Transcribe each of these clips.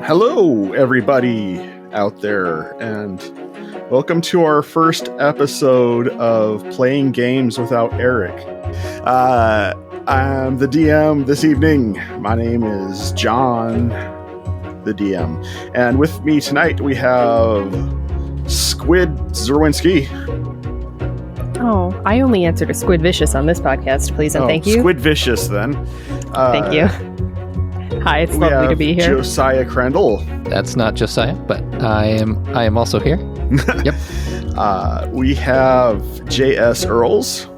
Hello, everybody out there, and welcome to our first episode of Playing Games Without Eric. I'm the DM this evening. My name is John, the DM, and with me tonight we have Squid Czerwinski. Oh, I only answered to Squid Vicious on this podcast, please and thank you. Squid Vicious, then. Thank you. Hi, it's lovely to be here. Josiah Crandall. That's not Josiah, but I am also here. Yep. We have J.S. Earls.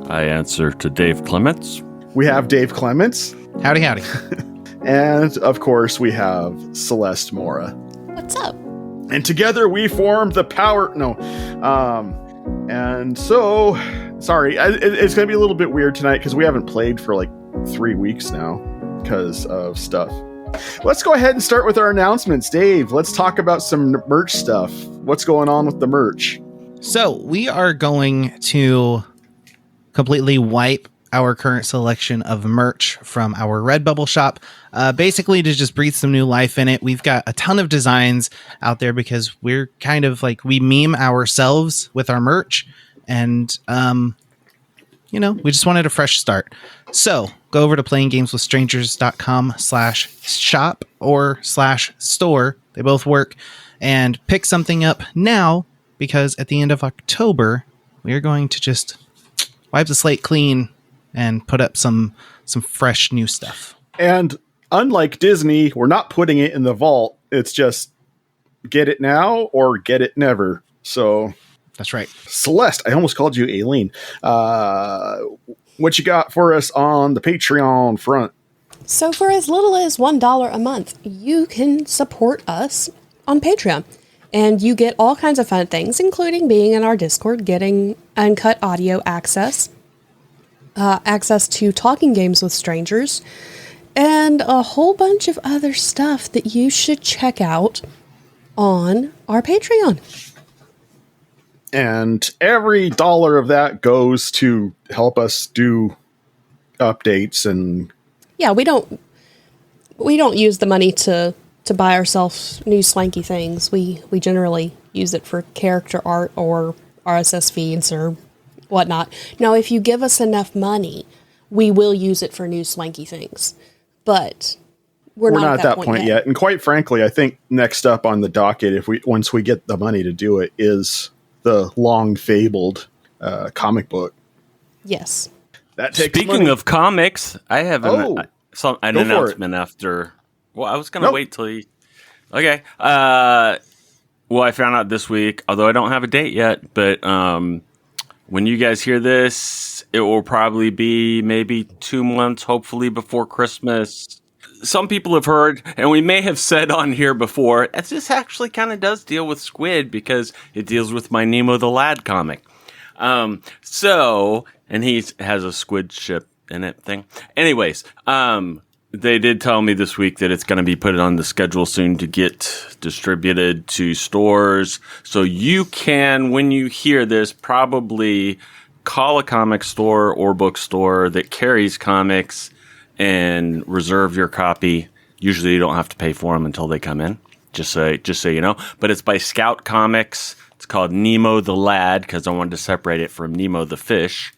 I answer to Dave Clements. We have Dave Clements. Howdy, howdy. And, of course, we have Celeste Mora. What's up? And together we form the power... and so... Sorry, it's going to be a little bit weird tonight because we haven't played for like 3 weeks now because of stuff. Let's go ahead and start with our announcements. Dave, let's talk about some merch stuff. What's going on with the merch? So we are going to completely wipe our current selection of merch from our Redbubble shop, basically to just breathe some new life in it. We've got a ton of designs out there because we're kind of like, we meme ourselves with our merch, and we just wanted a fresh start. So go over to playinggameswithstrangers.com/shop or /store. They both work, and pick something up now, because at the end of October, we are going to just wipe the slate clean and put up some fresh new stuff. And unlike Disney, we're not putting it in the vault. It's just get it now or get it never. So that's right. Celeste, I almost called you Aileen. What you got for us on the Patreon front? So for as little as $1 a month, you can support us on Patreon. And you get all kinds of fun things, including being in our Discord, getting uncut audio access, access to talking games with strangers, and a whole bunch of other stuff that you should check out on our Patreon. And every dollar of that goes to help us do updates and... Yeah, we don't use the money to buy ourselves new swanky things. We generally use it for character art or RSS feeds or whatnot. Now, if you give us enough money, we will use it for new swanky things. But we're not at that point yet. And quite frankly, I think next up on the docket, once we get the money to do it, is the long fabled comic book. Yes. That takes Speaking money. of comics, I have an announcement after. Well, I was going to wait till you. Okay. Well, I found out this week, although I don't have a date yet, but when you guys hear this, it will probably be maybe 2 months, hopefully before Christmas. Some people have heard, and we may have said on here before, that this actually kind of does deal with Squid because it deals with my Nemo the Lad comic. And he has a squid ship in it thing. Anyways, they did tell me this week that it's going to be put on the schedule soon to get distributed to stores. So you can, when you hear this, probably call a comic store or bookstore that carries comics and reserve your copy. Usually you don't have to pay for them until they come in, just so you know. But it's by Scout Comics. It's called Nemo the Lad because I wanted to separate it from Nemo the Fish.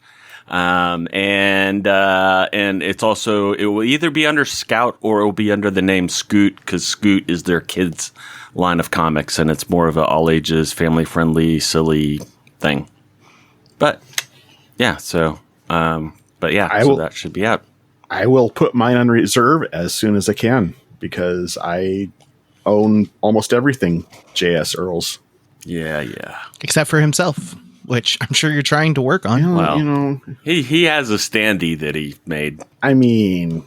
And it's also, it will either be under Scout or it will be under the name Scoot, because Scoot is their kids' line of comics, and it's more of an all ages, family friendly, silly thing. But yeah, so that should be out. I will put mine on reserve as soon as I can because I own almost everything J.S. Earls. Yeah. Except for himself, which I'm sure you're trying to work on. Well, he has a standee that he made. I mean,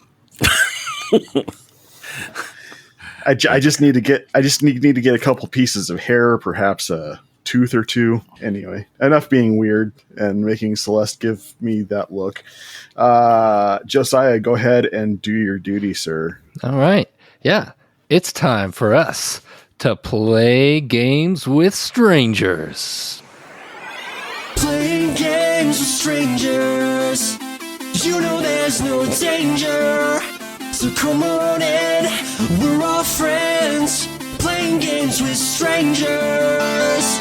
I just need to get a couple pieces of hair, perhaps a tooth or two. Anyway, enough being weird and making Celeste give me that look. Josiah, go ahead and do your duty, sir. All right. Yeah. It's time for us to play games with strangers. Playing games with strangers. You know there's no danger. So come on in, we're all friends, playing games with strangers.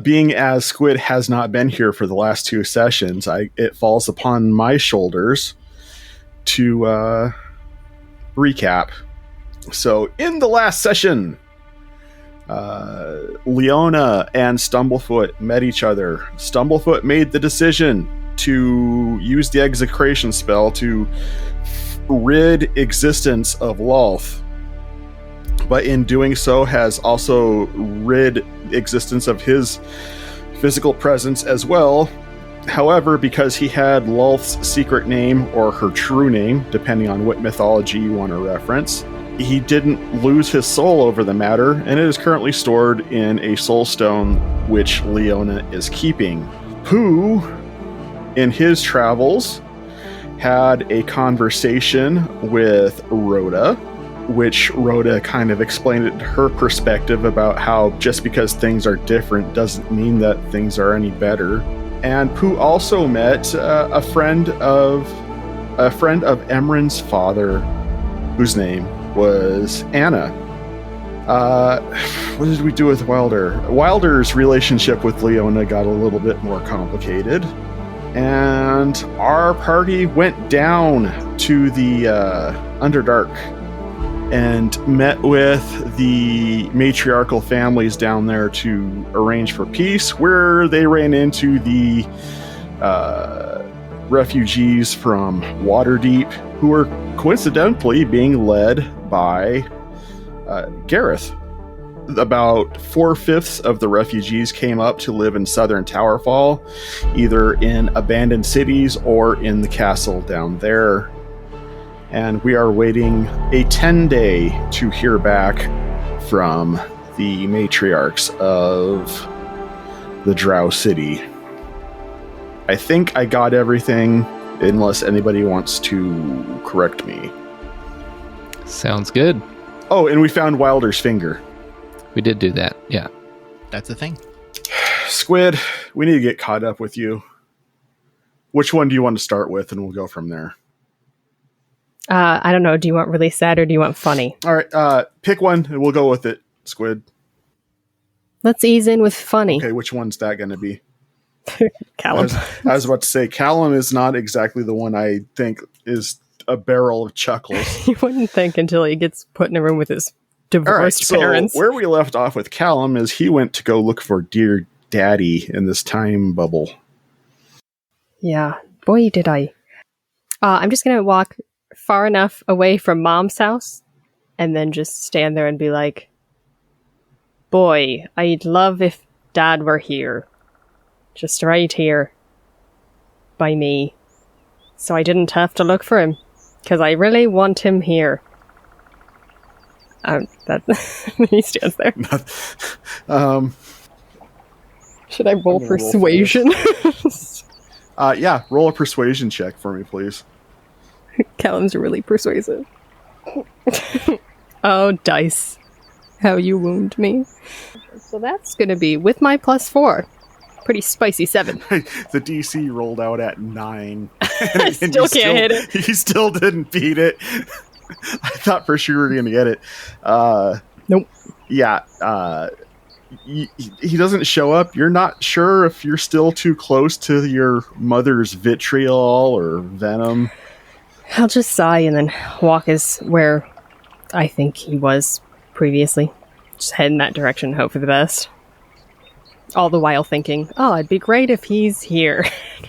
Being as Squid has not been here for the last 2 sessions, it falls upon my shoulders to recap. So, in the last session, Leona and Stumblefoot met each other. Stumblefoot made the decision to use the execration spell to rid existence of Lolth, but in doing so has also rid existence of his physical presence as well. However, because he had Lolth's secret name, or her true name, depending on what mythology you want to reference, he didn't lose his soul over the matter, and it is currently stored in a soul stone which Leona is keeping. Pooh, in his travels, had a conversation with Rhoda, which Rhoda kind of explained it, her perspective about how just because things are different doesn't mean that things are any better. And Pooh also met a friend of Emryn's father, whose name was Anna. What did we do with Wilder? Wilder's relationship with Leona got a little bit more complicated, and our party went down to the Underdark and met with the matriarchal families down there to arrange for peace, where they ran into the refugees from Waterdeep, who were coincidentally being led by Gareth. About 4/5 of the refugees came up to live in southern Towerfall, either in abandoned cities or in the castle down there. And we are waiting a 10-day to hear back from the matriarchs of the Drow City. I think I got everything, unless anybody wants to correct me. Sounds good. Oh, and we found Wilder's finger. We did do that, yeah. That's the thing. Squid, we need to get caught up with you. Which one do you want to start with, and we'll go from there? I don't know. Do you want really sad or do you want funny? All right, pick one and we'll go with it, Squid. Let's ease in with funny. Okay, which one's that going to be? Callum. I was about to say, Callum is not exactly the one I think is a barrel of chuckles. You wouldn't think until he gets put in a room with his divorced parents. So where we left off with Callum is he went to go look for Dear Daddy in this time bubble. Yeah, boy, did I. I'm just going to walk far enough away from Mom's house and then just stand there and be like, boy, I'd love if Dad were here. Just right here. By me. So I didn't have to look for him. Because I really want him here. He stands there. Should I roll persuasion? Yeah, roll a persuasion check for me, please. Callum's really persuasive. Oh, dice. How you wound me. So that's going to be, with my +4, pretty spicy 7. The DC rolled out at 9. I still can't hit it. He still didn't beat it. I thought for sure we were going to get it. Nope. Yeah, he doesn't show up. You're not sure if you're still too close to your mother's vitriol or venom. I'll just sigh and then walk as where I think he was previously. Just head in that direction, hope for the best. All the while thinking, oh, it'd be great if he's here.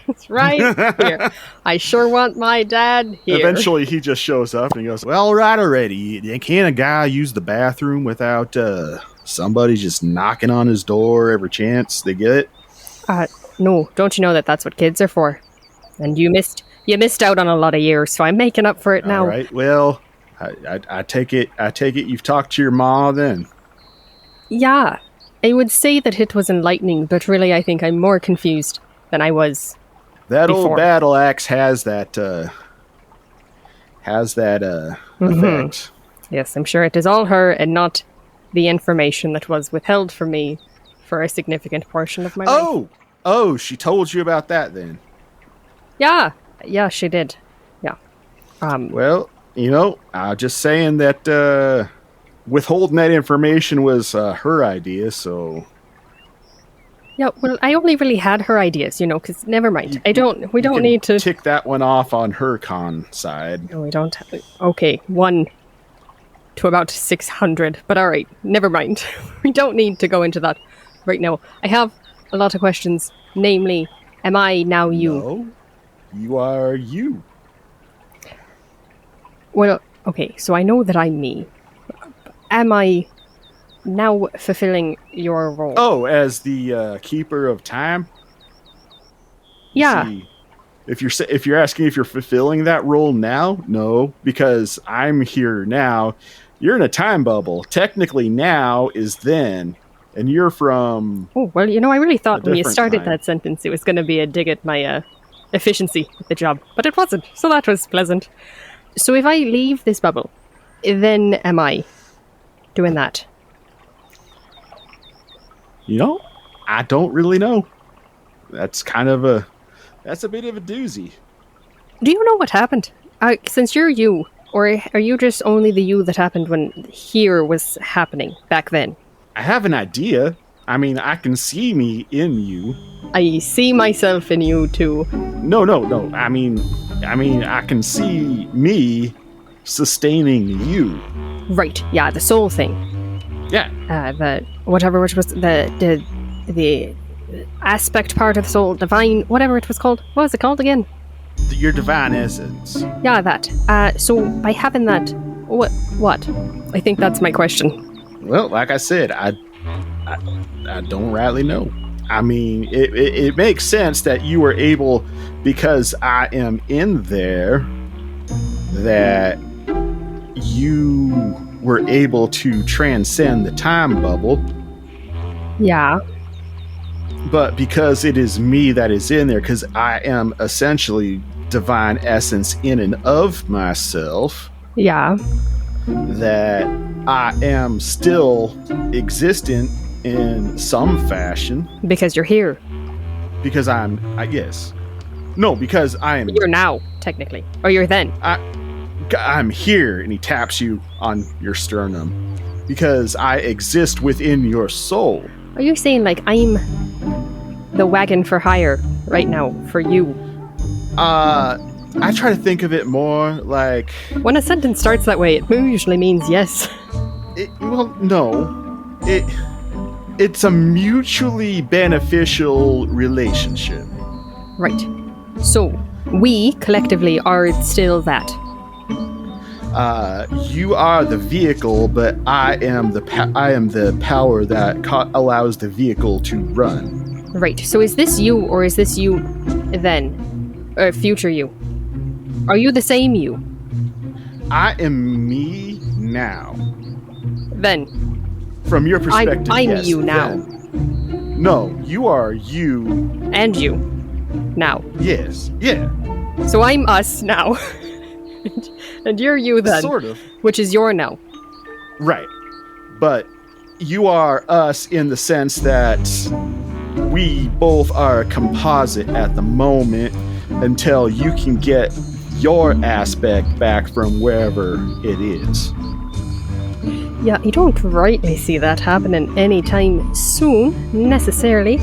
It's right here. I sure want my dad here. Eventually, he just shows up and he goes, well, right already. Can't a guy use the bathroom without somebody just knocking on his door every chance they get it? No, don't you know that that's what kids are for? And you missed out on a lot of years, so I'm making up for it now. All right, well, I take it you've talked to your ma then. Yeah, I would say that it was enlightening, but really I think I'm more confused than I was That before. old battle axe has that effect. Yes, I'm sure it is all her and not the information that was withheld from me for a significant portion of my life. Oh, she told you about that then. Yeah, she did. Yeah. Well, I'm just saying that withholding that information was her idea, so... Yeah, well, I only really had her ideas, because never mind. We don't need to... tick that one off on her con side. No, we don't. Okay, 1 to about 600, but all right, never mind. We don't need to go into that right now. I have a lot of questions, namely, am I now you? No, you are you. Well, okay, so I know that I'm me. Am I now fulfilling your role? Oh, as the keeper of time? Yeah. See, if you're asking if you're fulfilling that role now, no, because I'm here now. You're in a time bubble. Technically, now is then, and you're from... Oh, well, I really thought when you different started time. that sentence it was going to be a dig at my efficiency with the job, but it wasn't, so that was pleasant. So if I leave this bubble, then am I doing that? I don't really know. That's that's a bit of a doozy. Do you know what happened? Since you're you, or are you just only the you that happened when here was happening back then? I have an idea. I mean, I can see me in you. I see myself in you too. No. I mean, I can see me sustaining you. Right, yeah, the soul thing. Yeah. Which was the aspect part of the soul, divine, whatever it was called. What was it called again? Your divine essence. Yeah, that. So by having that, what? I think that's my question. Well, like I said, I don't rightly know. I mean, it makes sense that you were able, because I am in there, that you were able to transcend the time bubble. Yeah. But because it is me that is in there, because I am essentially divine essence in and of myself. Yeah. That I am still existent in some fashion. Because you're here. Because yes. No, because I am... You're now, technically. Or you're then. I'm here, and he taps you on your sternum. Because I exist within your soul. Are you saying, like, I'm the wagon for hire right now for you? I try to think of it more like... When a sentence starts that way, it usually means yes. No. It's a mutually beneficial relationship. Right. So, we, collectively, are still that. You are the vehicle, but I am the power that allows the vehicle to run. Right. So is this you, or is this you then? Future you? Are you the same you? I am me now. Then. From your perspective, I'm yes, you now. Then. No, you are you. And you. Now. Yes. Yeah. So I'm us now. And you're you then. Sort of. Which is your now. Right. But you are us in the sense that we both are a composite at the moment until you can get your aspect back from wherever it is. Yeah, you don't rightly see that happening anytime soon, necessarily.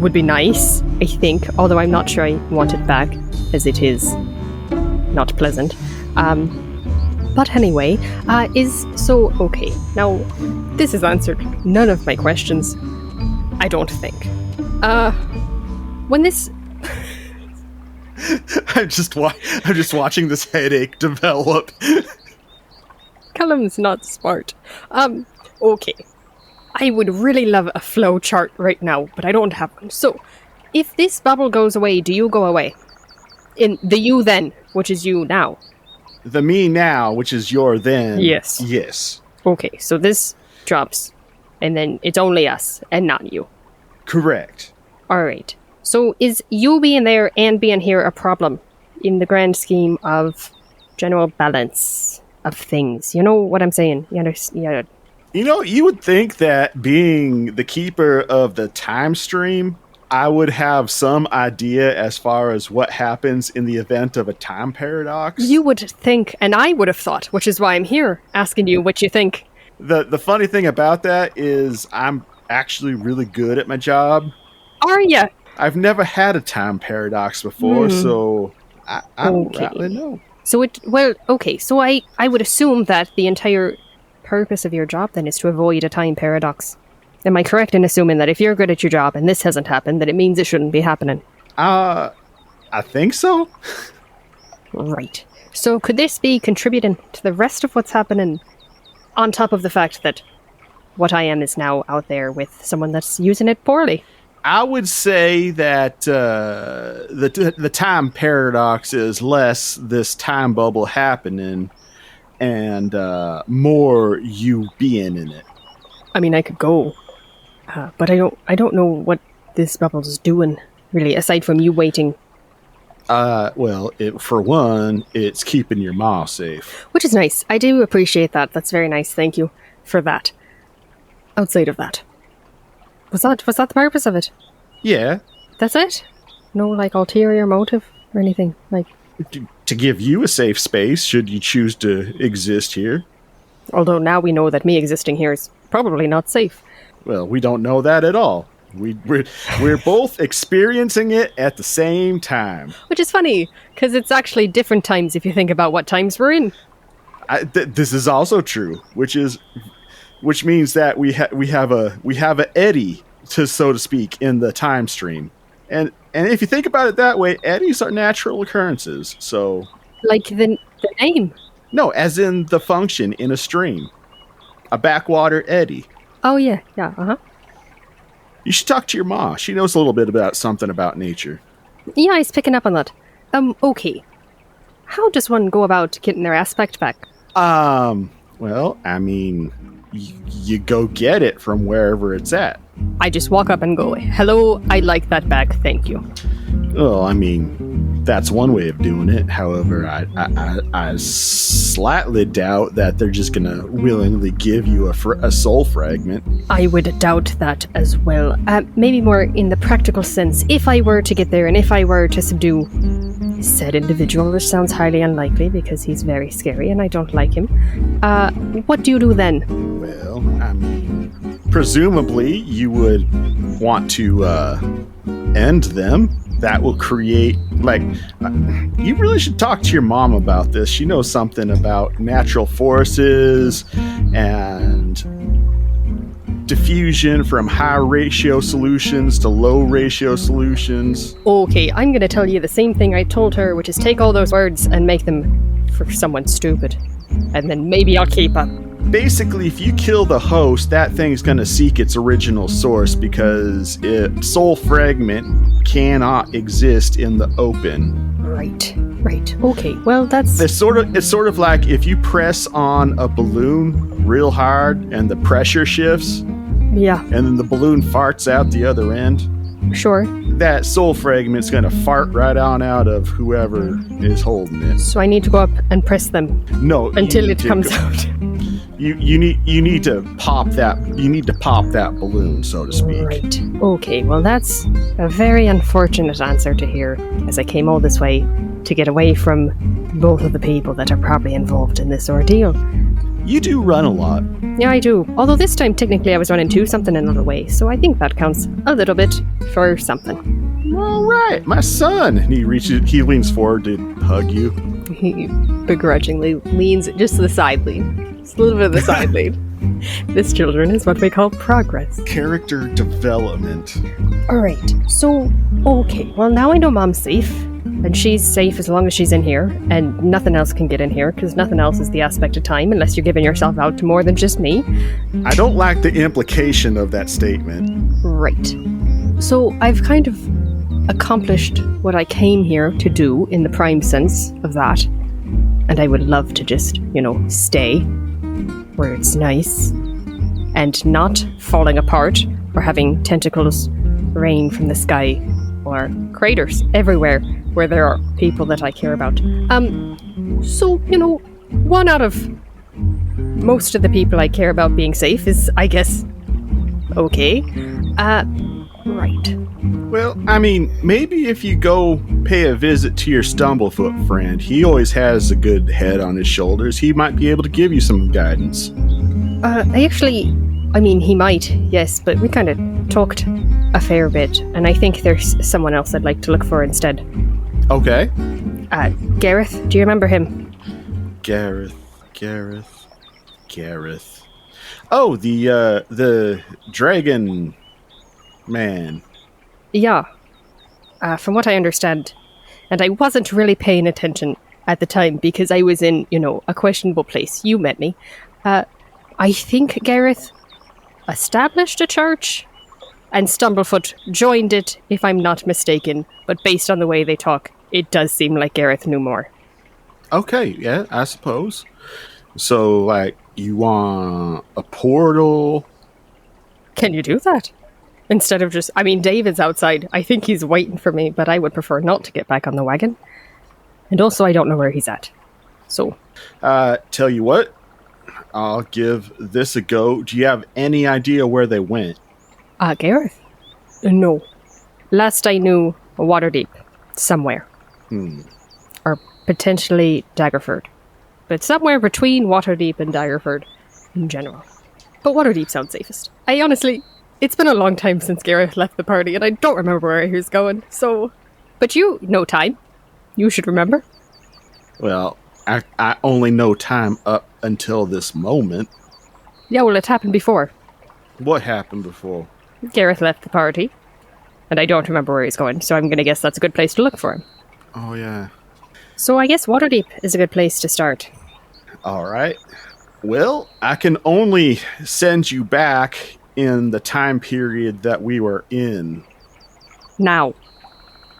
Would be nice, I think, although I'm not sure I want it back, as it is not pleasant. But anyway, okay. Now, this has answered none of my questions. I don't think. When this... I'm just watching this headache develop. Callum's not smart. Okay. I would really love a flow chart right now, but I don't have one. So, if this bubble goes away, do you go away? In the you then, which is you now. The me now, which is your then. Yes. Yes. Okay, so this drops, and then it's only us, and not you. Correct. Alright. So is you being there and being here a problem in the grand scheme of general balance of things? You know what I'm saying? You understand? You know, you would think that being the keeper of the time stream, I would have some idea as far as what happens in the event of a time paradox. You would think, and I would have thought, which is why I'm here, asking you what you think. The funny thing about that is I'm actually really good at my job. Are you? I've never had a time paradox before, so I don't really know. So so I would assume that the entire purpose of your job then is to avoid a time paradox. Am I correct in assuming that if you're good at your job and this hasn't happened, that it means it shouldn't be happening? I think so. Right. So could this be contributing to the rest of what's happening, on top of the fact that what I am is now out there with someone that's using it poorly? I would say that the time paradox is less this time bubble happening and more you being in it. I mean, I could go, but I don't know what this bubble's doing, really, aside from you waiting. Well, for one, it's keeping your ma safe. Which is nice. I do appreciate that. That's very nice. Thank you for that. Outside of that. Was that the purpose of it? Yeah. That's it? No, ulterior motive or anything? To give you a safe space, should you choose to exist here. Although now we know that me existing here is probably not safe. Well, we don't know that at all. We're both experiencing it at the same time. Which is funny, because it's actually different times if you think about what times we're in. This is also true, which means that we have a eddy, so to speak, in the time stream, and if you think about it that way, eddies are natural occurrences. So, like the name. No, as in the function in a stream, a backwater eddy. Oh yeah, uh-huh. You should talk to your ma. She knows a little bit about something about nature. Yeah, he's picking up on that. Okay. How does one go about getting their aspect back? Well, I mean, you go get it from wherever it's at. I just walk up and go, hello, I'd like that back, thank you. Well, I mean, that's one way of doing it. However, I slightly doubt that they're just going to willingly give you a soul fragment. I would doubt that as well. Maybe more in the practical sense. If I were to get there and if I were to subdue said individual, which sounds highly unlikely because he's very scary and I don't like him, what do you do then? Well, I mean, presumably you would want to end them. That will create, you really should talk to your mom about this. She knows something about natural forces and diffusion from high ratio solutions to low ratio solutions. Okay, I'm going to tell you the same thing I told her, which is take all those words and make them for someone stupid. And then maybe I'll keep up. Basically, if you kill the host, that thing's going to seek its original source because soul fragment cannot exist in the open. Right. Okay, well, that's... It's sort of like if you press on a balloon real hard and the pressure shifts. Yeah. And then the balloon farts out the other end. Sure. That soul fragment's going to fart right on out of whoever is holding it. So I need to go up and press them. No. Until it comes out. You need to pop that. You need to pop that balloon, so to speak. Right. Okay. Well, that's a very unfortunate answer to hear, as I came all this way to get away from both of the people that are probably involved in this ordeal. You do run a lot. Yeah, I do. Although this time, technically, I was running to something another way, so I think that counts a little bit for something. All right, my son. And he leans forward to hug you. He begrudgingly leans just to the side lean. Just a little bit of the side lean. This, children, is what we call progress. Character development. All right. So, okay. Well, now I know Mom's safe. And she's safe as long as she's in here, and nothing else can get in here, because nothing else is the aspect of time, unless you're giving yourself out to more than just me. I don't like the implication of that statement. Right. So I've kind of accomplished what I came here to do, in the prime sense of that. And I would love to just, stay where it's nice and not falling apart or having tentacles rain from the sky or craters everywhere where there are people that I care about. So, one out of most of the people I care about being safe is, I guess, okay. Right. Well, I mean, maybe if you go pay a visit to your Stumblefoot friend, he always has a good head on his shoulders. He might be able to give you some guidance. He might, yes, but we kind of talked a fair bit, and I think there's someone else I'd like to look for instead. Okay. Gareth, do you remember him? Gareth. Oh, the dragon man. Yeah. From what I understand, and I wasn't really paying attention at the time because I was in, a questionable place. You met me. I think Gareth established a church and Stumblefoot joined it, if I'm not mistaken. But based on the way they talk, it does seem like Gareth knew more. Okay, yeah, I suppose. So, you want a portal? Can you do that? Instead of just... David's outside. I think he's waiting for me, but I would prefer not to get back on the wagon. And also, I don't know where he's at. So... Tell you what, I'll give this a go. Do you have any idea where they went? Gareth? No. Last I knew, Waterdeep. Somewhere. Or potentially Daggerford. But somewhere between Waterdeep and Daggerford in general. But Waterdeep sounds safest. I honestly... It's been a long time since Gareth left the party, and I don't remember where he was going, so... But you know time. You should remember. Well, I only know time up until this moment. Yeah, well, it happened before. What happened before? Gareth left the party, and I don't remember where he's going, so I'm going to guess that's a good place to look for him. Oh, yeah. So I guess Waterdeep is a good place to start. All right. Well, I can only send you back in the time period that we were in. Now.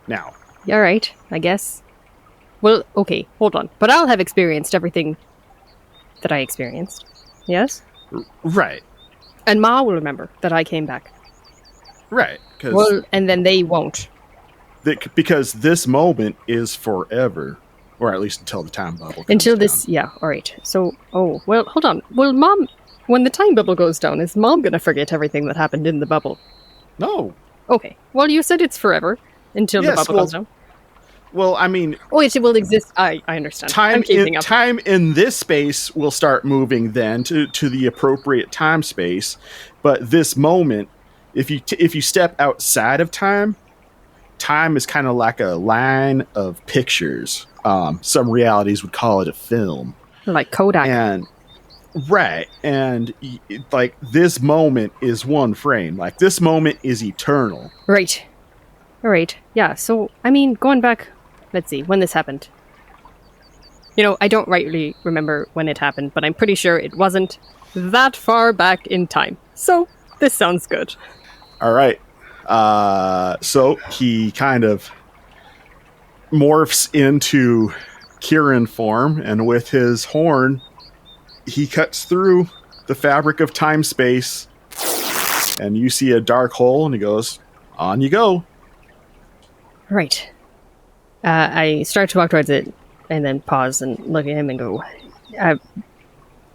All right, I guess. Well, okay, hold on. But I'll have experienced everything that I experienced. Yes? Right. And Ma will remember that I came back. Right. Well, and then they won't. Because this moment is forever. Or at least until the time bubble comes Until down. this, yeah, alright. So, well, hold on. Well, Mom, when the time bubble goes down, is Mom going to forget everything that happened in the bubble? No. Okay. Well, you said it's forever until the bubble goes down. Well, I mean... Oh, it will exist. I understand. Time in this space will start moving then to the appropriate time space. But this moment, if you step outside of time is kind of like a line of pictures. Some realities would call it a film. Like Kodak. And this moment is one frame. Like, this moment is eternal. Right. All right. Yeah, so, going back... Let's see, when this happened. I don't rightly remember when it happened, but I'm pretty sure it wasn't that far back in time. So, this sounds good. All right. So, he kind of morphs into Kieran form, and with his horn, he cuts through the fabric of time-space, and you see a dark hole, and he goes, on you go. Right. I start to walk towards it, and then pause and look at him and go,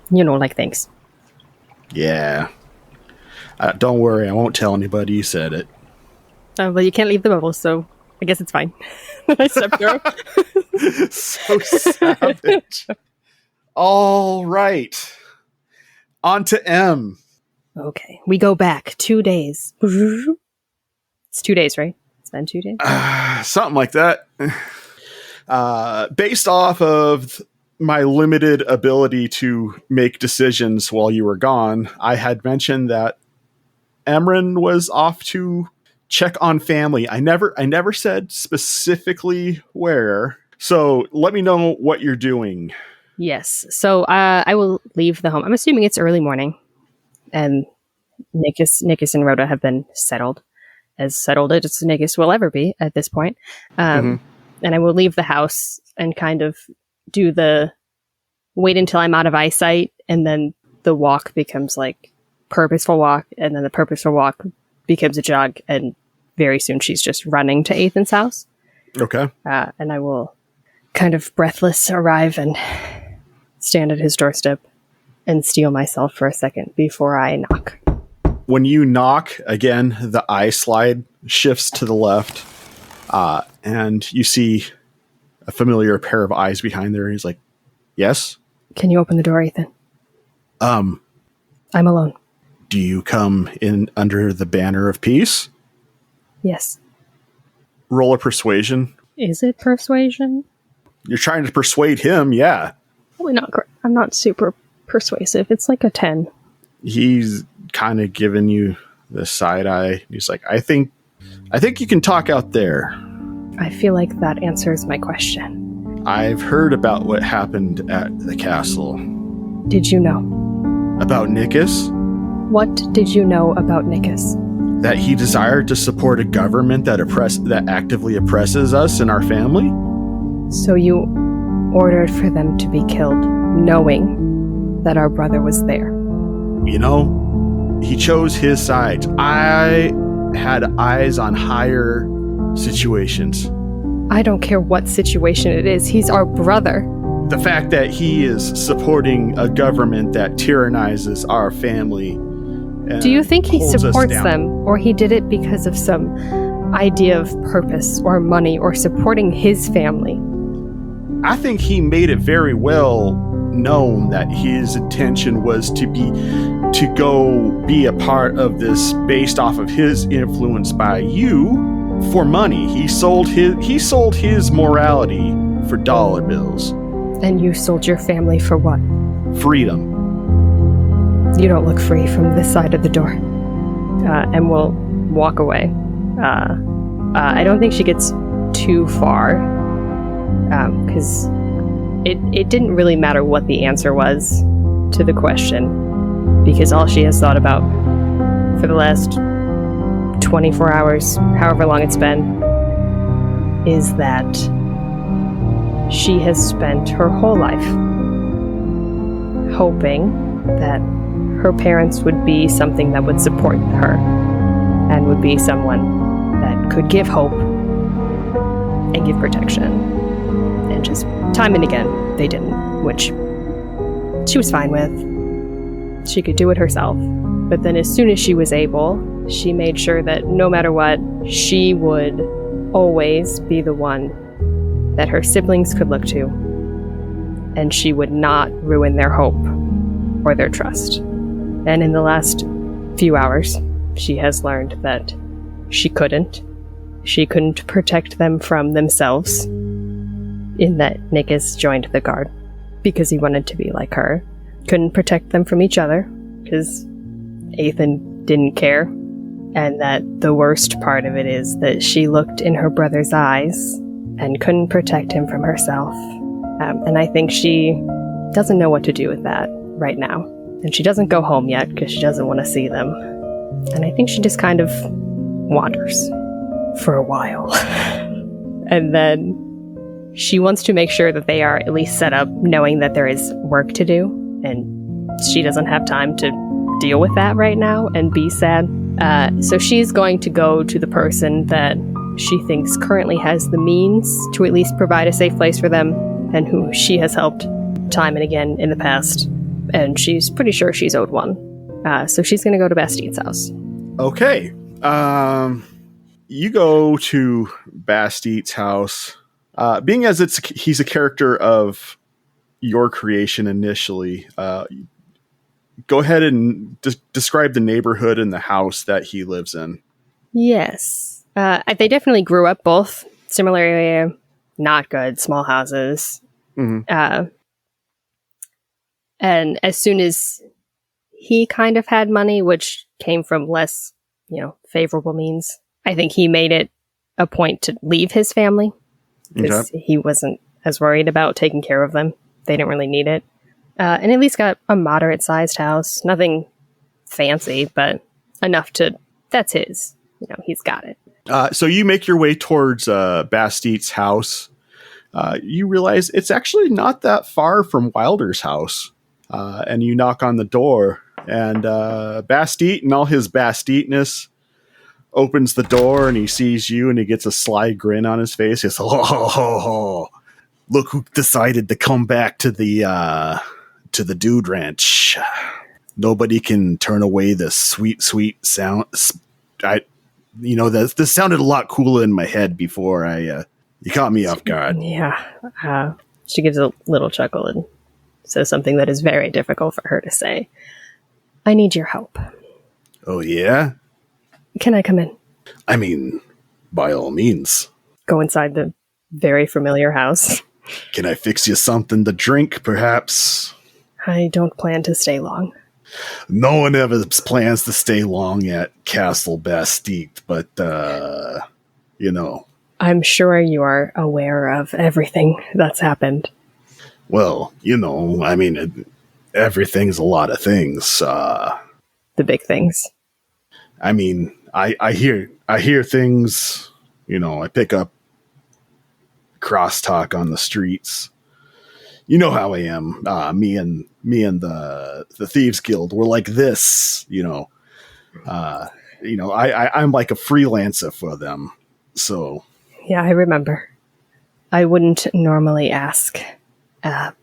thanks. Yeah. Don't worry, I won't tell anybody you said it. Well, you can't leave the bubble, so I guess it's fine. I step through. So savage. All right. On to M. Okay. We go back 2 days. It's 2 days, right? It's been 2 days? Something like that. Based off of my limited ability to make decisions while you were gone, I had mentioned that Emryn was off to check on family. I never said specifically where. So let me know what you're doing. Yes. So I will leave the home. I'm assuming it's early morning, and Nikus and Rhoda have been settled as Nikus will ever be at this point. And I will leave the house and kind of do the wait until I'm out of eyesight, and then the walk becomes like purposeful walk, and then the purposeful walk becomes a jog, and very soon she's just running to Ethan's house. Okay. And I will kind of breathless arrive and stand at his doorstep and steel myself for a second before I knock. When you knock, again, the eye slide shifts to the left, and you see a familiar pair of eyes behind there. He's like, yes? Can you open the door, Ethan? I'm alone. Do you come in under the banner of peace? Yes. Roll a persuasion. Is it persuasion? You're trying to persuade him, yeah. Probably not. I'm not super persuasive. It's like a 10. He's kind of giving you the side eye. He's like, I think you can talk out there. I feel like that answers my question. I've heard about what happened at the castle. Did you know? About Nickus? What did you know about Nickus? That he desired to support a government that actively oppresses us and our family? So you ordered for them to be killed, knowing that our brother was there. You know, he chose his sides. I had eyes on higher situations. I don't care what situation it is. He's our brother. The fact that he is supporting a government that tyrannizes our family. Do you think he supports them, or he did it because of some idea of purpose or money or supporting his family? I think he made it very well known that his intention was to go be a part of this based off of his influence by you for money. He sold his morality for dollar bills. And you sold your family for what? Freedom. You don't look free from this side of the door. And we'll walk away. I don't think she gets too far, because it didn't really matter what the answer was to the question, because all she has thought about for the last 24 hours, however long it's been, is that she has spent her whole life hoping that her parents would be something that would support her and would be someone that could give hope and give protection. And just time and again, they didn't, which she was fine with. She could do it herself. But then as soon as she was able, she made sure that no matter what, she would always be the one that her siblings could look to. And she would not ruin their hope or their trust. And in the last few hours, she has learned that she couldn't protect them from themselves, in that Nickus joined the guard because he wanted to be like her. Couldn't protect them from each other because Ethan didn't care. And that the worst part of it is that she looked in her brother's eyes and couldn't protect him from herself. And I think she doesn't know what to do with that right now. And she doesn't go home yet because she doesn't want to see them. And I think she just kind of wanders for a while. And then she wants to make sure that they are at least set up knowing that there is work to do. And she doesn't have time to deal with that right now and be sad. So she's going to go to the person that she thinks currently has the means to at least provide a safe place for them and who she has helped time and again in the past. And she's pretty sure she's owed one. So she's going to go to Bastide's house. Okay. You go to Bastide's house. Being as he's a character of your creation initially, go ahead and describe the neighborhood and the house that he lives in. Yes. They definitely grew up both similar area, not good, small houses. Mm-hmm. And as soon as he kind of had money, which came from less, favorable means, I think he made it a point to leave his family because he wasn't as worried about taking care of them. They didn't really need it. And at least got a moderate-sized house. Nothing fancy, but enough to... That's his. He's got it. So you make your way towards Bastide's house. you realize it's actually not that far from Wilder's house. And you knock on the door, and Bastite, in all his Bastiteness, opens the door, and he sees you, and he gets a sly grin on his face. He says, "Oh, look who decided to come back to the Dude Ranch. Nobody can turn away the sweet, sweet sound. This sounded a lot cooler in my head before you caught me off guard." Yeah. She gives a little chuckle and says something that is very difficult for her to say. "I need your help." "Oh, yeah? Can I come in?" "I mean, by all means." Go inside the very familiar house. "Can I fix you something to drink, perhaps?" "I don't plan to stay long." "No one ever plans to stay long at Castle Bastite, but, I'm sure you are aware of everything that's happened. Well, everything's a lot of things. The big things. I mean, I hear things, I pick up crosstalk on the streets. You know how I am. Me and the Thieves Guild, we're like this, I'm like a freelancer for them. So yeah, I remember. I wouldn't normally ask,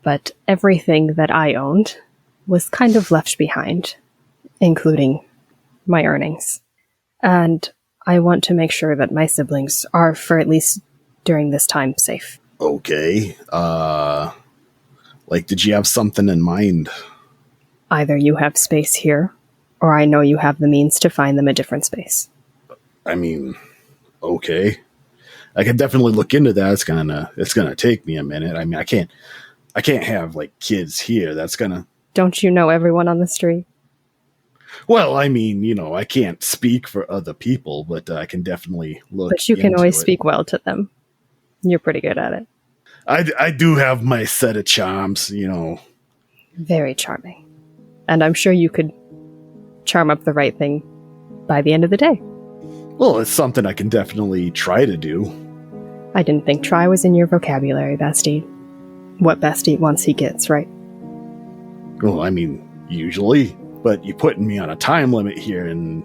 but everything that I owned was kind of left behind, including my earnings. And I want to make sure that my siblings are, for at least during this time, safe. Okay. Did you have something in mind? Either you have space here, or I know you have the means to find them a different space. I mean, okay. I can definitely look into that. It's gonna take me a minute. I mean, I can't have kids here. That's gonna. Don't you know everyone on the street? Well, I mean, I can't speak for other people, but I can definitely look. But you can always speak well to them. You're pretty good at it. I do have my set of charms, Very charming. And I'm sure you could charm up the right thing by the end of the day. Well, it's something I can definitely try to do. I didn't think try was in your vocabulary, Bastite. What Bastite wants, he gets, right? Well, I mean, usually. But you're putting me on a time limit here, and...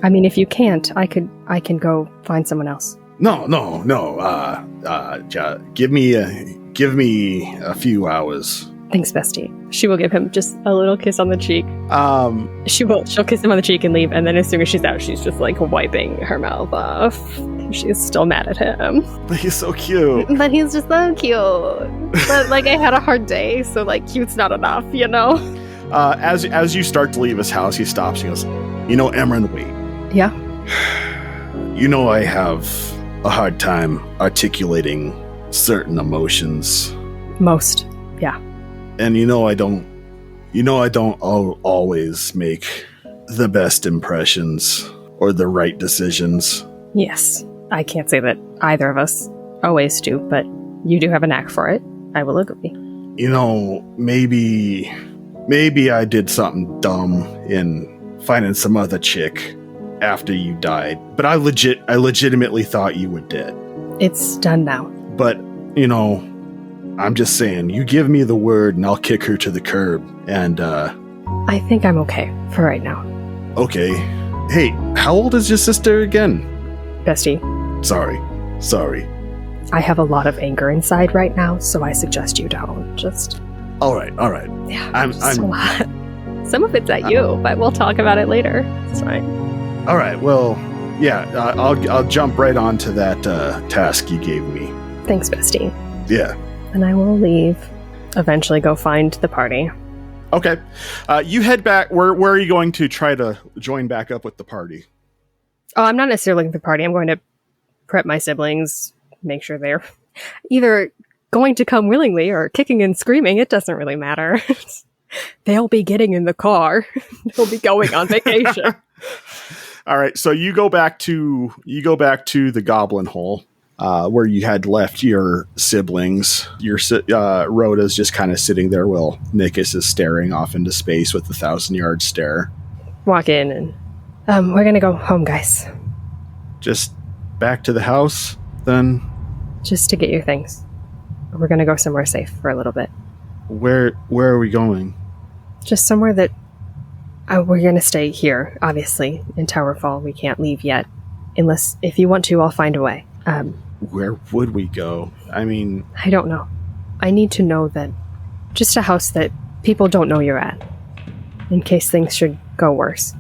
I mean, if you can't, I can go find someone else. No. Give me a few hours. Thanks, Bastite. She will give him just a little kiss on the cheek. She'll kiss him on the cheek and leave, and then as soon as she's out, she's just wiping her mouth off. She's still mad at him. But he's so cute. But he's just so cute. But I had a hard day, so cute's not enough, As you start to leave his house, he stops and goes, Emryn, wait. Yeah? I have a hard time articulating certain emotions. Most, yeah. And I don't always make the best impressions or the right decisions. Yes. I can't say that either of us always do, but you do have a knack for it. I will agree. Maybe I did something dumb in finding some other chick after you died, but I legitimately thought you were dead. It's done now. But, I'm just saying, you give me the word and I'll kick her to the curb, and, I think I'm okay for right now. Okay. Hey, how old is your sister again? Bestie. Sorry. I have a lot of anger inside right now, so I suggest you don't. Just... All right. Yeah, I'm a lot. Some of it's at you, but we'll talk about it later. It's fine. All right, well, yeah, I'll jump right onto that task you gave me. Thanks, Bestie. Yeah. And I will leave. Eventually go find the party. Okay. You head back. Where are you going to try to join back up with the party? Oh, I'm not necessarily looking for the party. I'm going to prep my siblings, make sure they're either going to come willingly or kicking and screaming. It doesn't really matter. They'll be getting in the car. They'll be going on vacation. All right, so you go back to the Goblin Hole, where you had left your siblings. Your Rhoda's just kind of sitting there while Nikus is staring off into space with the 1,000-yard stare. Walk in and we're gonna go home, guys. Just back to the house, then? Just to get your things. we're going to go somewhere safe for a little bit. Where are we going? Just somewhere that we're going to stay here, obviously. In Towerfall, we can't leave yet. Unless, if you want to, I'll find a way. Where would we go? I mean... I don't know. I need to know that... Just a house that people don't know you're at. In case things should go worse.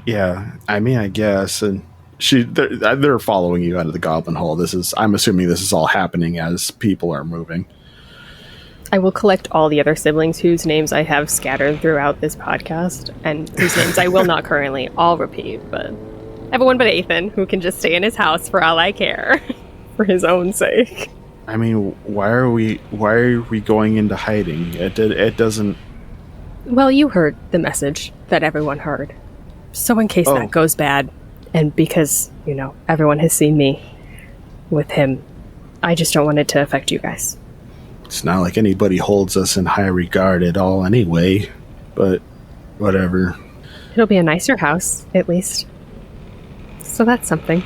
Yeah, I mean, I guess. And they're following you out of the Goblin Hole. I'm assuming this is all happening as people are moving. I will collect all the other siblings whose names I have scattered throughout this podcast, and whose names I will not currently all repeat, but everyone but Ethan, who can just stay in his house for all I care, for his own sake. I mean, why are we going into hiding? It doesn't... Well, you heard the message that everyone heard. So in case that goes bad, and because, everyone has seen me with him, I just don't want it to affect you guys. It's not like anybody holds us in high regard at all anyway, but whatever. It'll be a nicer house, at least. So that's something.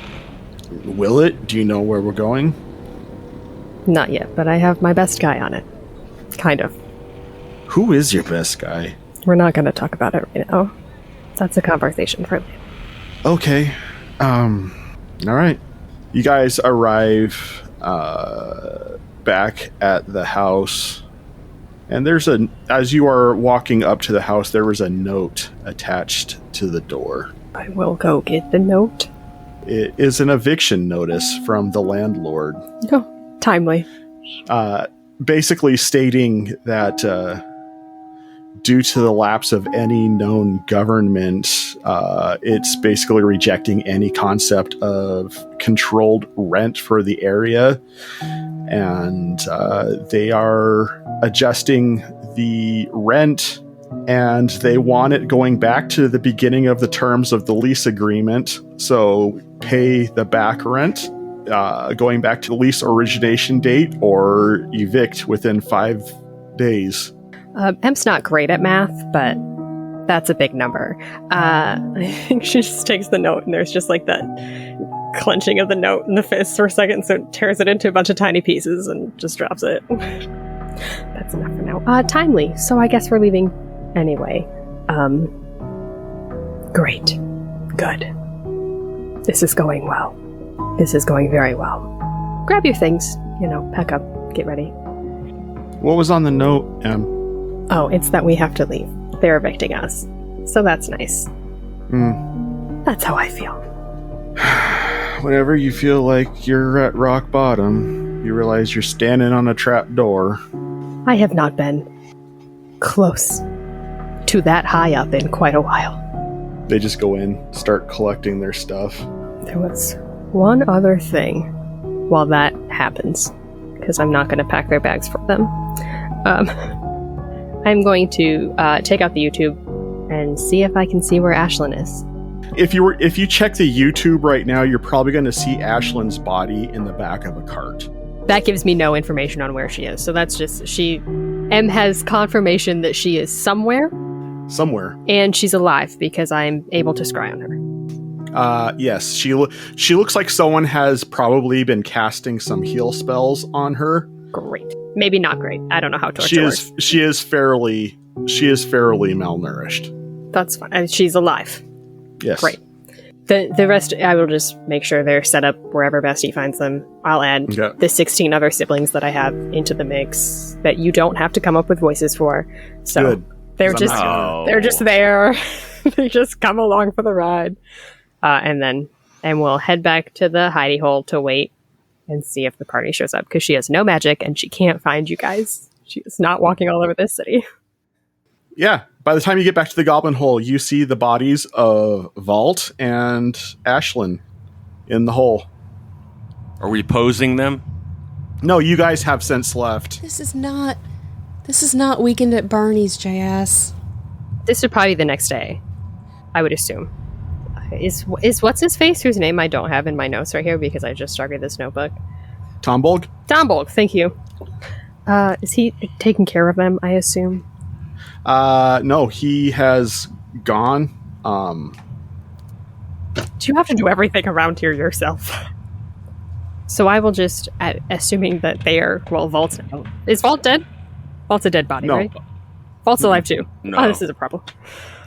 Will it? Do you know where we're going? Not yet, but I have my best guy on it. Kind of. Who is your best guy? We're not going to talk about it right now. That's a conversation for later. Okay. All right. You guys arrive back at the house, and as you are walking up to the house, there was a note attached to the door. I will go get the note. It is an eviction notice from the landlord. Oh, timely. Basically stating that due to the lapse of any known government, it's basically rejecting any concept of controlled rent for the area. And they are adjusting the rent, and they want it going back to the beginning of the terms of the lease agreement. So pay the back rent, going back to the lease origination date, or evict within 5 days. Em's not great at math, but that's a big number. I think she just takes the note, and there's just like that clenching of the note in the fist for a second, so it tears it into a bunch of tiny pieces and just drops it. That's enough for now. Timely, so I guess we're leaving anyway. Great. Good. This is going well. This is going very well. Grab your things, pack up, get ready. What was on the note, Em? Oh, it's that we have to leave. They're evicting us. So that's nice. That's how I feel. Whenever you feel like you're at rock bottom, you realize you're standing on a trap door. I have not been close to that high up in quite a while. They just go in, start collecting their stuff. There was one other thing while that happens, because I'm not going to pack their bags for them. I'm going to take out the YouTube and see if I can see where Ashlyn is. If you check the YouTube right now, you're probably going to see Ashlyn's body in the back of a cart. That gives me no information on where she is. So that's just Em has confirmation that she is somewhere. Somewhere. And she's alive because I'm able to scry on her. Yes, she looks like someone has probably been casting some heal spells on her. Great. Maybe not great. I don't know how torture works. She is fairly malnourished. That's fine. And she's alive. Yes. Great. The rest, I will just make sure they're set up wherever Basti finds them. I'll add the 16 other siblings that I have into the mix that you don't have to come up with voices for. So good. They're just there. They just come along for the ride. And we'll head back to the hidey hole to wait and see if the party shows up, because she has no magic and she can't find you guys. She is not walking all over this city. Yeah. By the time you get back to the Goblin Hole, you see the bodies of Vault and Ashlyn in the hole. Are we posing them? No, you guys have sense left. This is not Weekend at Bernie's, JS. This would probably be the next day, I would assume. Is what's his face, whose name I don't have in my notes right here because I just started this notebook? Tombolg? Tombolg, thank you. Is he taking care of them, I assume? No, he has gone. Do you have to do everything around here yourself? So I will just, assuming that they are, well, Vault's, is Vault dead? Vault's a dead body, No. right? Vault's alive too. No. Oh, this is a problem.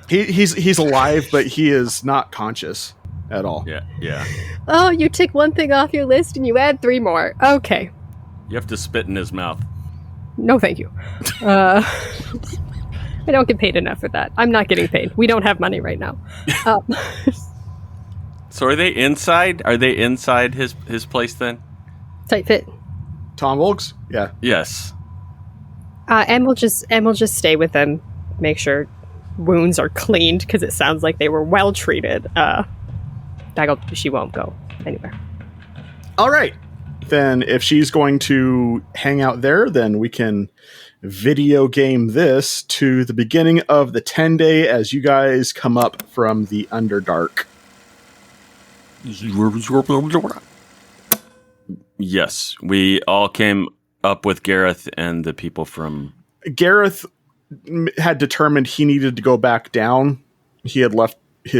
He's alive, but he is not conscious at all. Yeah. Oh, you tick one thing off your list and you add 3 more. Okay. You have to spit in his mouth. No, thank you. I don't get paid enough for that. I'm not getting paid. We don't have money right now. So are they inside? Are they inside his place then? Tight fit. Tom Volks? Yeah. Yes. And we'll just stay with them, make sure wounds are cleaned because it sounds like they were well treated. She won't go anywhere. All right. Then if she's going to hang out there, then we can video game this to the beginning of the 10-day as you guys come up from the Underdark. Yes, we all came up with Gareth and the people from... Gareth had determined he needed to go back down. He had left he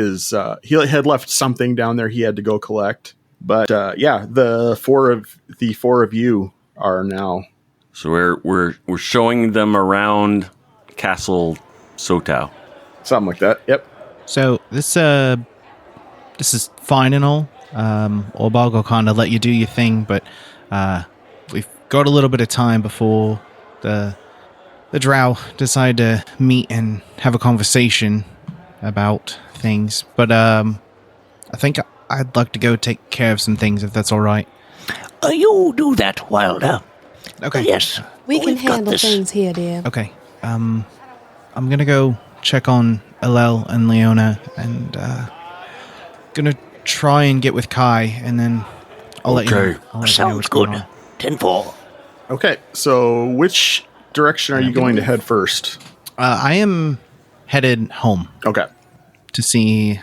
had left something down there he had to go collect. But the four of you are now. So we're showing them around Castle Sotau. Something like that. Yep. So this is fine and all. Orbog will kind of let you do your thing, but we've got a little bit of time before the drow decide to meet and have a conversation about things. But I think I'd like to go take care of some things if that's all right. You do that, Wilder. Okay. Yes. We can we've got handle this. things here, dear. Okay. I'm gonna go check on Alel and Leona, and gonna try and get with Kai, and then I'll let you know. I'll let you know Sounds what's good. going on. 10-4. Okay. So which direction are you going to head first? I am headed home Okay. to see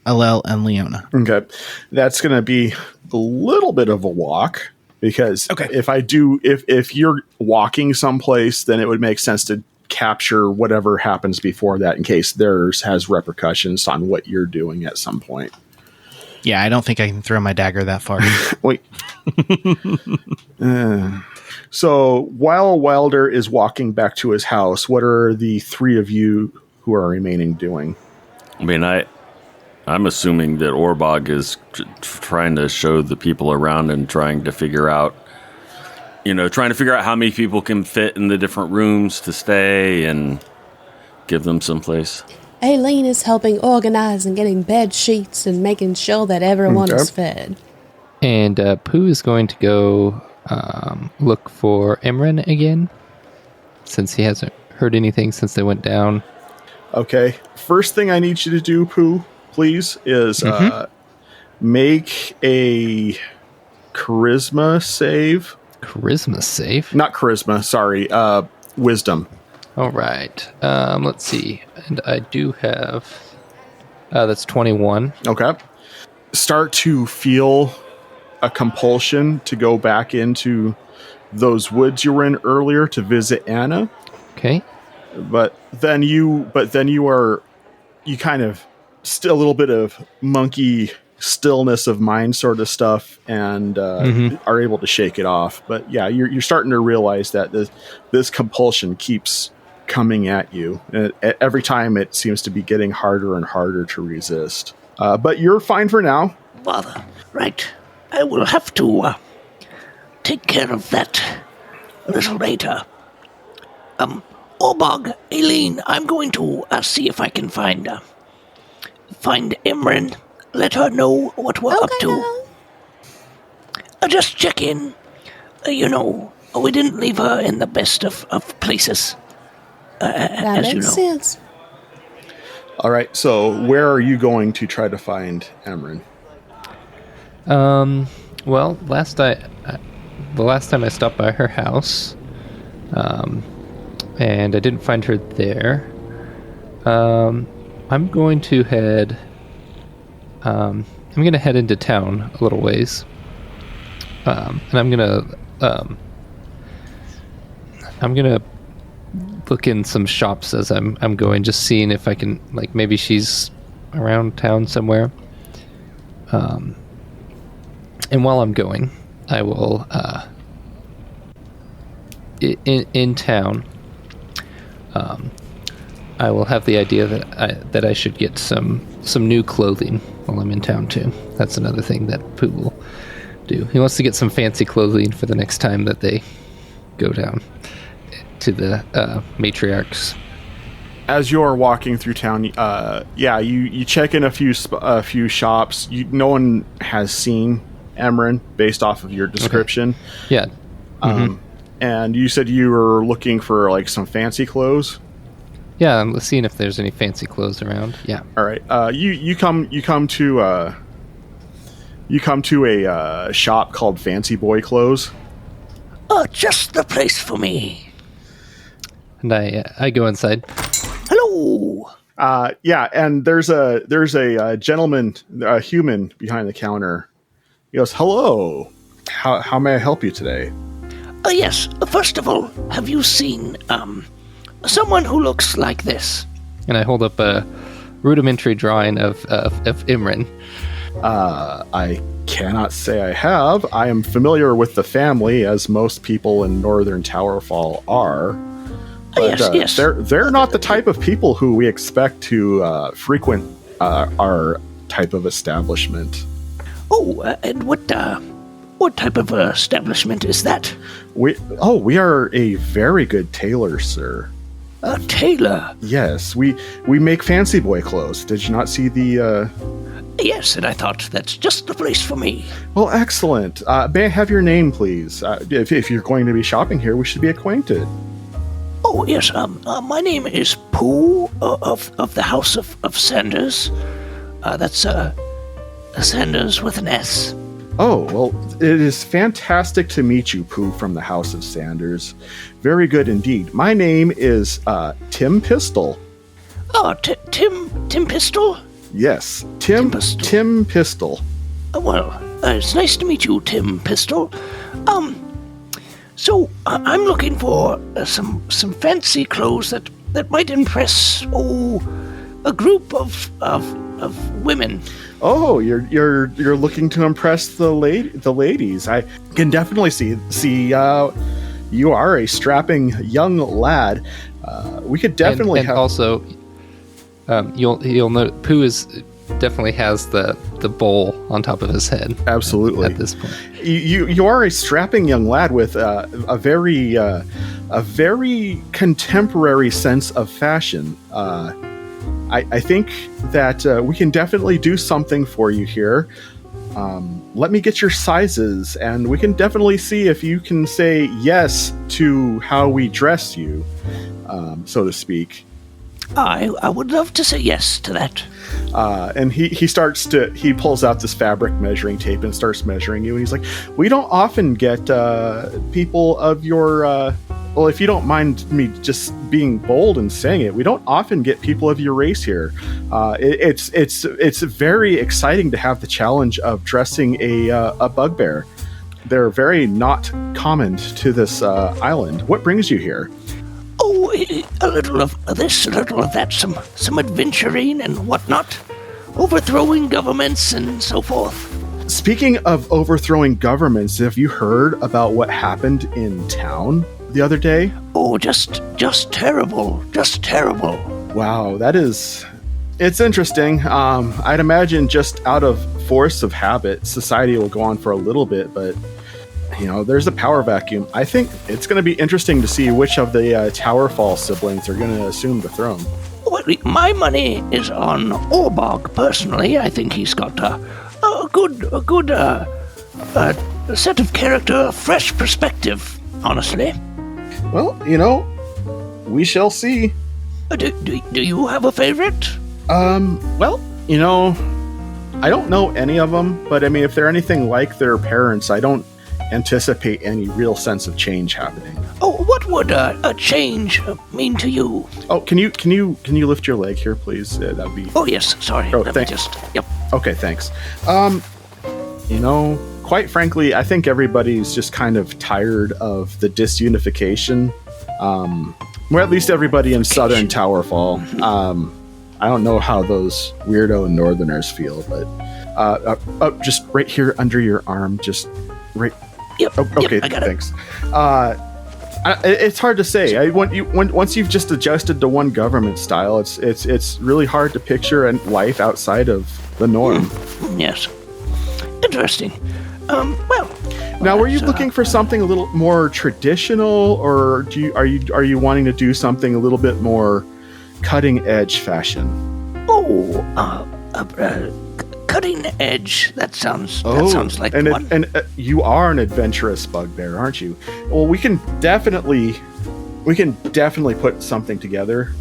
Alel and Leona. Okay. That's going to be a little bit of a walk because if you're walking someplace, then it would make sense to capture whatever happens before that in case theirs has repercussions on what you're doing at some point. Yeah, I don't think I can throw my dagger that far. Wait. So while Wilder is walking back to his house, what are the 3 of you who are remaining doing? I mean, I'm assuming that Orbog is trying to show the people around and trying to figure out how many people can fit in the different rooms to stay and give them some place. Aileen is helping organize and getting bed sheets and making sure that everyone is fed. And Pooh is going to go look for Emryn again, since he hasn't heard anything since they went down. Okay. First thing I need you to do, Pooh, please, is make a charisma save. Charisma save? Not charisma, sorry. Wisdom. All right. Let's see. And I do have... that's 21. Okay. Start to feel a compulsion to go back into those woods you were in earlier to visit Anna. Okay. But then you kind of still a little bit of monkey stillness of mind sort of stuff and are able to shake it off. But yeah, you're starting to realize that this compulsion keeps coming at you. Every time it seems to be getting harder and harder to resist. But you're fine for now. Bother. Right. I will have to take care of that a little later. Orbog, Aileen, I'm going to see if I can find Emryn. Let her know what we're up to. Just check in. We didn't leave her in the best of places. That makes sense. All right, so where are you going to try to find Emryn? Well, the last time I stopped by her house, and I didn't find her there. I'm going to head into town a little ways. And I'm gonna look in some shops as I'm going, just seeing if I can, maybe she's around town somewhere. And while I'm going, I will in town. I will have the idea that I should get some new clothing while I'm in town too. That's another thing that Pooh will do. He wants to get some fancy clothing for the next time that they go down to the matriarchs. As you're walking through town, you check in a few shops. No one has seen Emryn based off of your description. Okay. Yeah. And you said you were looking for like some fancy clothes. Yeah, I'm seeing if there's any fancy clothes around. Yeah. All right. You come to a shop called Fancy Boy Clothes. Oh, just the place for me. And I go inside. Hello. Yeah, and there's a gentleman, a human behind the counter. He goes, "Hello. How may I help you today?" Yes. First of all, have you seen someone who looks like this? And I hold up a rudimentary drawing of Emryn. I cannot say I have. I am familiar with the family, as most people in Northern Towerfall are. But, yes. They're not the type of people who we expect to frequent our type of establishment. Oh, and what type of establishment is that? We are a very good tailor, sir. A tailor? Yes, we make fancy boy clothes. Did you not see the... Yes, and I thought that's just the place for me. Well, excellent. May I have your name, please? If you're going to be shopping here, we should be acquainted. Oh, yes, my name is Pooh of the House of Sanders. That's Sanders with an S. Oh, well, it is fantastic to meet you, Pooh, from the House of Sanders. Very good indeed. My name is Tim Pistol. Oh, Tim Pistol? Yes, Tim Pistol. Well, it's nice to meet you, Tim Pistol. So I'm looking for some fancy clothes that might impress a group of women. Oh, you're looking to impress the ladies. I can definitely see you are a strapping young lad. We could definitely and have. Also, you'll note Pooh definitely has the bowl on top of his head. Absolutely. At this point, you are a strapping young lad with a very contemporary sense of fashion. I think that we can definitely do something for you here. Let me get your sizes, and we can definitely see if you can say yes to how we dress you, so to speak. I would love to say yes to that. And he pulls out this fabric measuring tape and starts measuring you. And he's like, we don't often get people of your, well, if you don't mind me just being bold and saying it, we don't often get people of your race here. It's very exciting to have the challenge of dressing a bugbear. They're very not common to this island. What brings you here? Oh, a little of this, a little of that, some adventuring and whatnot, overthrowing governments and so forth. Speaking of overthrowing governments, have you heard about what happened in town the other day? Oh, just terrible, just terrible. Wow, it's interesting. I'd imagine just out of force of habit, society will go on for a little bit, but there's a power vacuum. I think it's going to be interesting to see which of the Towerfall siblings are going to assume the throne. Well, my money is on Orbog, personally. I think he's got a good set of character, a fresh perspective, honestly. Well, we shall see. Do you have a favorite? Well, I don't know any of them, but I mean, if they're anything like their parents, I don't anticipate any real sense of change happening. Oh, what would a change mean to you? Oh, can you lift your leg here, please? That'd be. Oh yes, sorry. Let me just. Yep. Okay, thanks. Quite frankly, I think everybody's just kind of tired of the disunification. Or at least everybody in Southern Towerfall. I don't know how those weirdo Northerners feel, but just right here under your arm, just right Yep. Okay, I got it. thanks. It's hard to say. Once you've just adjusted to one government style, it's really hard to picture a life outside of the norm. Yes. Interesting. Well. Now, were you looking for something a little more traditional, or are you wanting to do something a little bit more cutting edge fashion? Cutting edge. That sounds like one. And you are an adventurous bugbear, aren't you? Well, we can definitely put something together.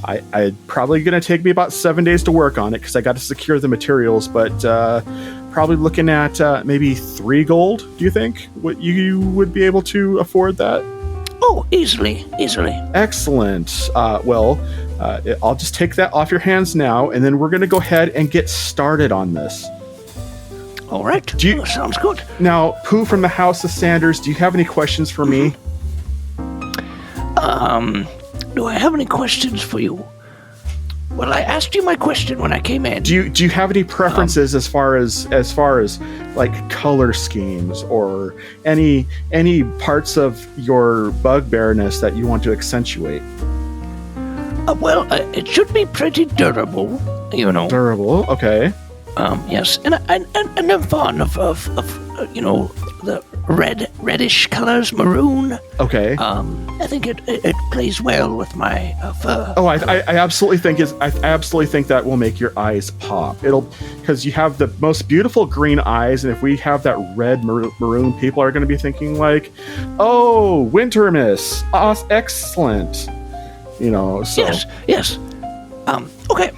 I probably going to take me about 7 days to work on it because I got to secure the materials, but probably looking at maybe 3 gold. Do you think you would be able to afford that? Oh, easily. Excellent. I'll just take that off your hands now, and then we're going to go ahead and get started on this. All right. Sounds good. Now, Pooh from the House of Sanders, do you have any questions for me? Do I have any questions for you? Well, I asked you my question when I came in. Do you have any preferences as far as like color schemes or any parts of your bugbearness that you want to accentuate? It should be pretty durable, you know. Durable, okay. Yes, and I'm fond of the reddish colors, maroon. Okay. I think it plays well with my fur. Oh, I absolutely think that will make your eyes pop. Because you have the most beautiful green eyes, and if we have that red maroon, people are going to be thinking like, "Oh, winter miss, excellent." You know. So. Yes. Okay.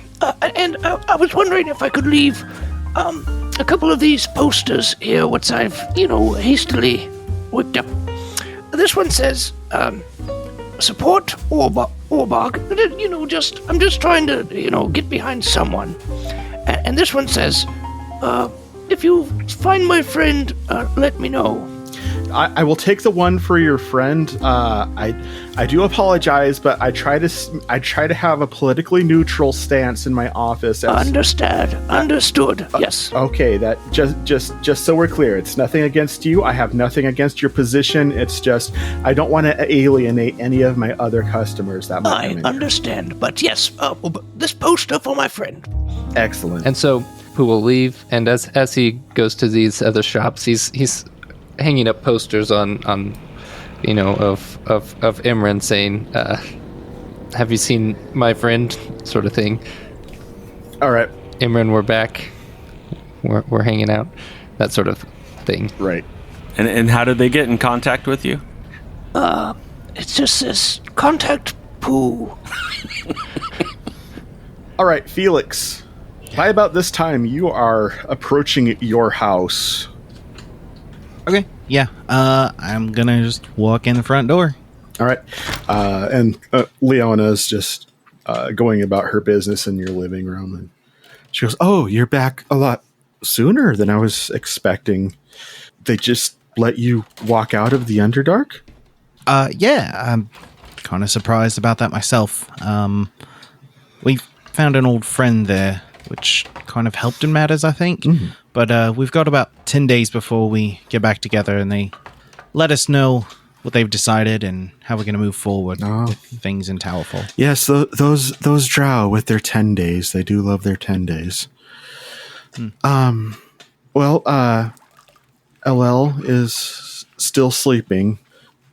And I was wondering if I could leave a couple of these posters here, which I've, hastily whipped up. This one says, support Orbog. I'm just trying to, get behind someone. And this one says, if you find my friend, let me know. I will take the one for your friend. I do apologize, but I try to have a politically neutral stance in my office. Understood. Yes. Okay. That just so we're clear, it's nothing against you. I have nothing against your position. It's just I don't want to alienate any of my other customers. That might come in understand, here. But yes, this poster for my friend. Excellent. And so Pooh will leave, and as he goes to these other shops, he's hanging up posters on of Emryn saying, have you seen my friend, sort of thing. All right. Emryn, we're back. We're hanging out. That sort of thing. Right. And how did they get in contact with you? It just says, contact Pooh. All right, Felix. By about this time, you are approaching your house. Okay, yeah. I'm gonna just walk in the front door. All right. And Leona's just going about her business in your living room. And she goes, "Oh, you're back a lot sooner than I was expecting. They just let you walk out of the Underdark?" Yeah, I'm kind of surprised about that myself. We found an old friend there, which kind of helped in matters, I think. Mm-hmm. But we've got about 10 days before we get back together, and they let us know what they've decided and how we're going to move forward with things in Towerfall. Yes, those drow with their 10 days, they do love their 10 days. LL is still sleeping.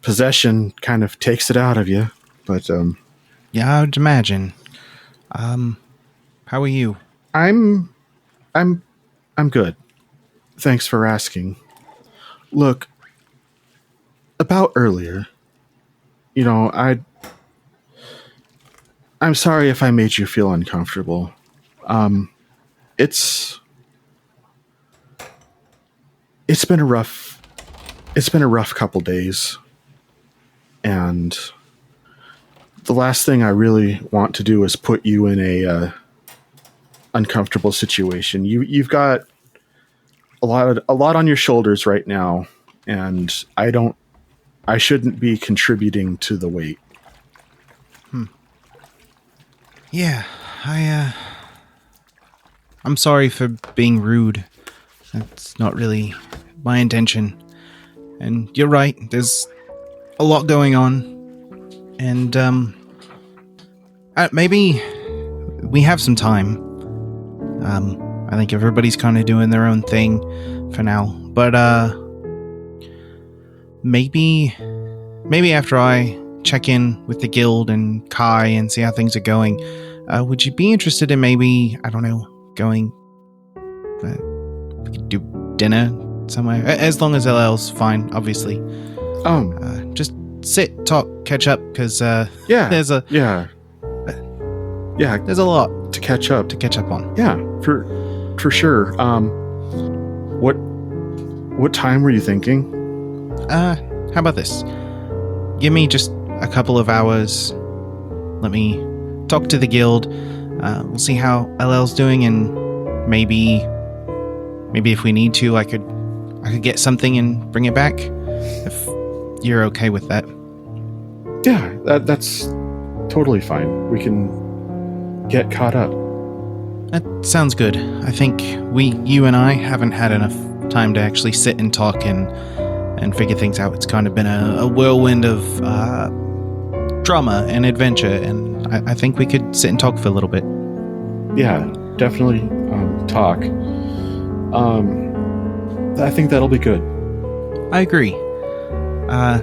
Possession kind of takes it out of you, but yeah, I would imagine. How are you? I'm good. Thanks for asking. Look, about earlier, I'm sorry if I made you feel uncomfortable. It's been a rough couple days, and the last thing I really want to do is put you in a uncomfortable situation. You've got a lot on your shoulders right now, and I shouldn't be contributing to the weight. Yeah, I'm sorry for being rude. That's not really my intention. And you're right, there's a lot going on. And, maybe we have some time. I think everybody's kind of doing their own thing for now. But, maybe after I check in with the guild and Kai and see how things are going, would you be interested in maybe, I don't know, going, we could do dinner somewhere, as long as LL's fine, obviously. Just sit, talk, catch up, because there's a lot to catch up on. Yeah, for sure. What time were you thinking? How about this? Give me just a couple of hours. Let me talk to the guild. We'll see how LL's doing, and maybe if we need to, I could get something and bring it back. If you're okay with that. Yeah, that's totally fine. We can get caught up. That sounds good. I think you and I haven't had enough time to actually sit and talk and figure things out. It's kind of been a whirlwind of drama and adventure, and I think we could sit and talk for a little bit. Yeah, definitely talk. I think that'll be good. I agree. I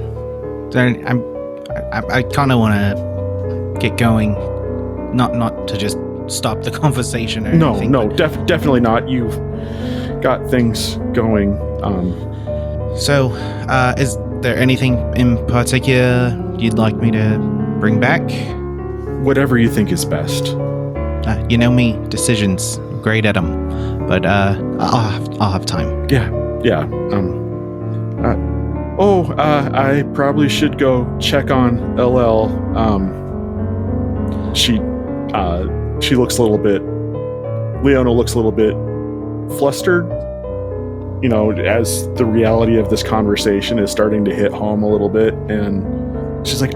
kind of want to get going, not to just stop the conversation or anything. No, definitely not. You've got things going. So, is there anything in particular you'd like me to bring back? Whatever you think is best. You know me, decisions, great at them, but I'll have time. Yeah. I probably should go check on LL. She looks a little bit. Leona looks a little bit flustered. As the reality of this conversation is starting to hit home a little bit, and she's like,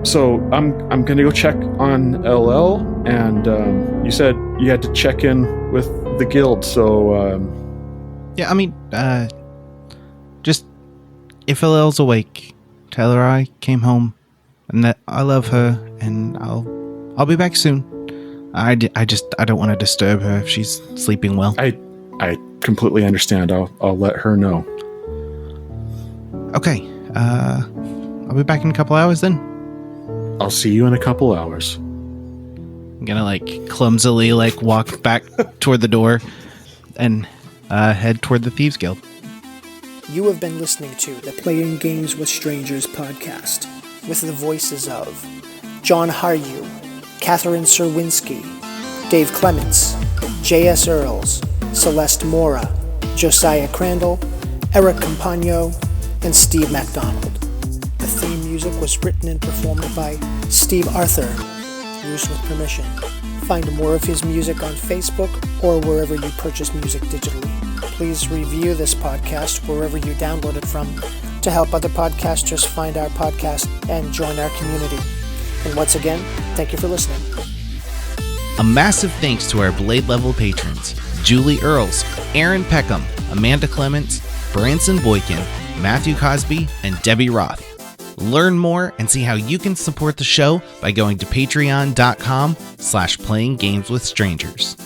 so I'm gonna go check on LL, and you said you had to check in with the guild, so yeah, I mean, just if LL's awake, tell her I came home and that I love her, and I'll be back soon. I don't want to disturb her if she's sleeping well. I completely understand. I'll let her know. Okay. I'll be back in a couple hours then. I'll see you in a couple hours. I'm gonna clumsily walk back toward the door and head toward the Thieves Guild. You have been listening to the Playing Games with Strangers podcast with the voices of John Haryu, Katherine Czerwinski, Dave Clements, J.S. Earls, Celeste Mora, Josiah Crandall, Eric Campagno, and Steve MacDonald. The theme music was written and performed by Steve Arthur, used with permission. Find more of his music on Facebook or wherever you purchase music digitally. Please review this podcast wherever you download it from to help other podcasters find our podcast and join our community. And once again, thank you for listening. A massive thanks to our Blade level patrons: Julie Earls, Aaron Peckham, Amanda Clements, Branson Boykin, Matthew Cosby, and Debbie Roth. Learn more and see how you can support the show by going to patreon.com/playinggameswithstrangers.